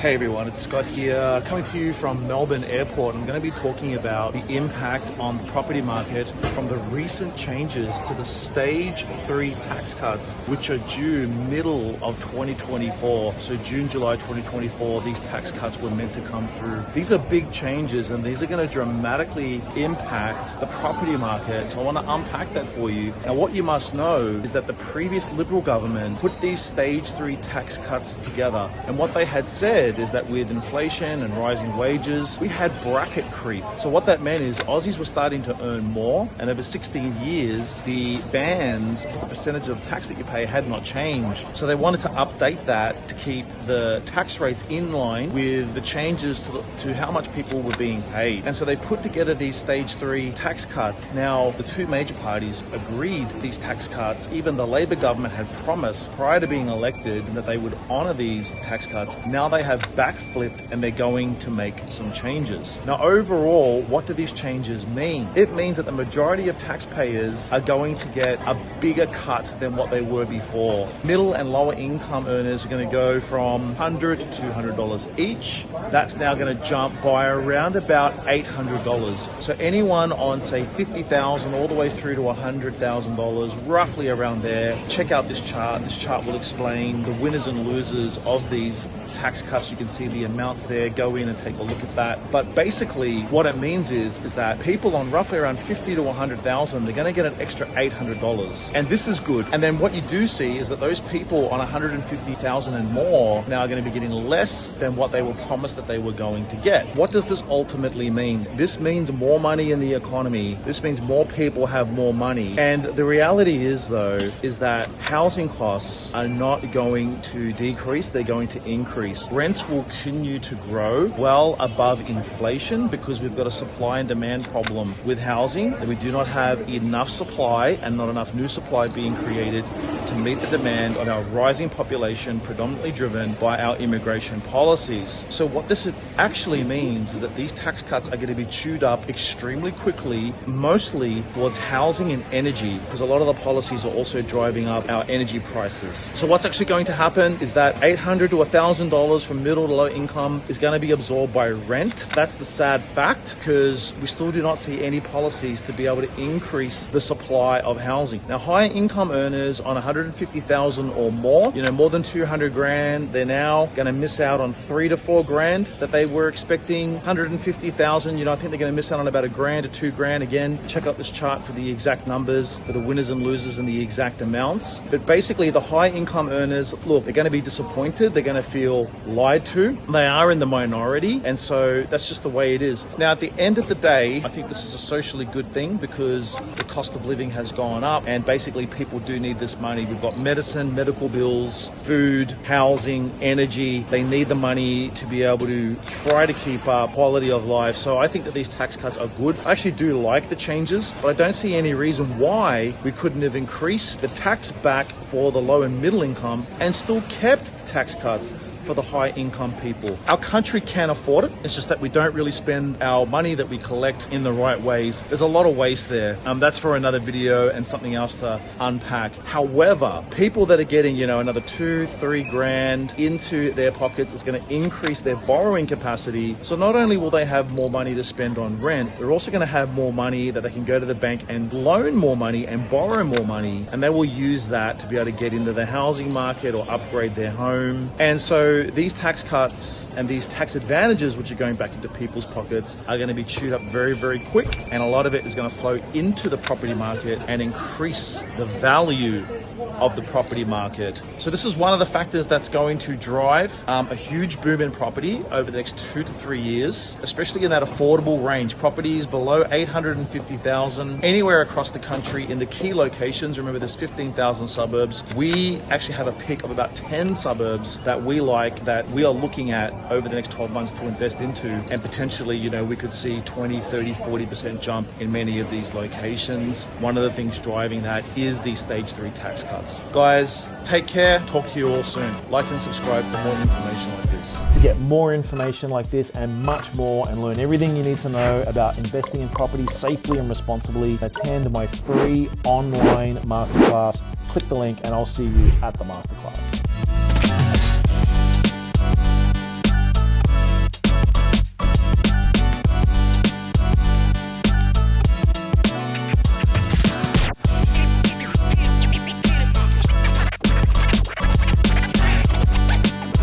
Hey everyone, it's Scott here, coming to you from Melbourne Airport. I'm going to be talking about the impact on the property market from the recent changes to the Stage 3 tax cuts, which are due middle of 2024. So June, July 2024, these tax cuts were meant to come through. These are big changes and these are going to dramatically impact the property market. So I want to unpack that for you. Now, what you must know is that the previous Liberal government put these Stage 3 tax cuts together. And what they had said is that with inflation and rising wages, we had bracket creep. So what that meant is Aussies were starting to earn more, and over 16 years, the bands for the percentage of tax that you pay had not changed. So they wanted to update that to keep the tax rates in line with the changes to how much people were being paid. And so they put together these Stage 3 tax cuts. Now, the two major parties agreed these tax cuts. Even the Labor government had promised prior to being elected that they would honour these tax cuts. Now they have backflipped and they're going to make some changes. Now, overall, what do these changes mean? It means that the majority of taxpayers are going to get a bigger cut than what they were before. Middle and lower income earners are going to go from $100 to $200 each. That's now going to jump by around about $800. So anyone on, say, $50,000 all the way through to $100,000, roughly around there. Check out this chart. This chart will explain the winners and losers of these tax cuts. You can see the amounts there. Go in and take a look at that. But basically what it means is that people on roughly around 50 to 100,000, they're going to get an extra $800. And this is good. And then what you do see is that those people on 150,000 and more now are going to be getting less than what they were promised that they were going to get. What does this ultimately mean? This means more money in the economy. This means more people have more money. And the reality is, though, is that housing costs are not going to decrease. They're going to increase. Rents will continue to grow well above inflation because we've got a supply and demand problem with housing, that we do not have enough supply and not enough new supply being created to meet the demand of our rising population, predominantly driven by our immigration policies. So what this actually means is that these tax cuts are going to be chewed up extremely quickly, mostly towards housing and energy, because a lot of the policies are also driving up our energy prices. So what's actually going to happen is that $800 to $1,000 from middle to low income is going to be absorbed by rent. That's the sad fact, because we still do not see any policies to be able to increase the supply of housing. Now, higher income earners on 150,000 or more, more than 200 grand, they're now going to miss out on 3 to 4 grand that they were expecting. 150,000, I think they're going to miss out on about $1,000 to $2,000. Again, check out this chart for the exact numbers, for the winners and losers and the exact amounts. But basically, the high income earners, look, they're going to be disappointed. They're going to feel lied to. They are in the minority, and so that's just the way it is. Now, at the end of the day, I think this is a socially good thing because the cost of living has gone up, and basically people do need this money. We've got medicine, medical bills, food, housing, energy. They need the money to be able to try to keep up quality of life. So I think that these tax cuts are good. I actually do like the changes, but I don't see any reason why we couldn't have increased the tax back for the low and middle income and still kept the tax cuts for the high income people. Our country can afford it. It's just that we don't really spend our money that we collect in the right ways. There's a lot of waste there. That's for another video and something else to unpack. However, people that are getting, another 2-3 grand into their pockets is going to increase their borrowing capacity. So not only will they have more money to spend on rent, they're also going to have more money that they can go to the bank and loan more money and borrow more money. And they will use that to be able to get into the housing market or upgrade their home. And so these tax cuts and these tax advantages, which are going back into people's pockets, are going to be chewed up very, very quick. And a lot of it is going to flow into the property market and increase the value of the property market. So this is one of the factors that's going to drive a huge boom in property over the next 2 to 3 years, especially in that affordable range. Properties below 850,000, anywhere across the country in the key locations. Remember, there's 15,000 suburbs. We actually have a pick of about 10 suburbs that we like, that we are looking at over the next 12 months to invest into. And potentially, we could see 20, 30, 40% jump in many of these locations. One of the things driving that is these Stage 3 tax cuts. Guys, take care. Talk to you all soon. Like and subscribe for more information like this. To get more information like this and much more, and learn everything you need to know about investing in property safely and responsibly, attend my free online masterclass. Click the link and I'll see you at the masterclass.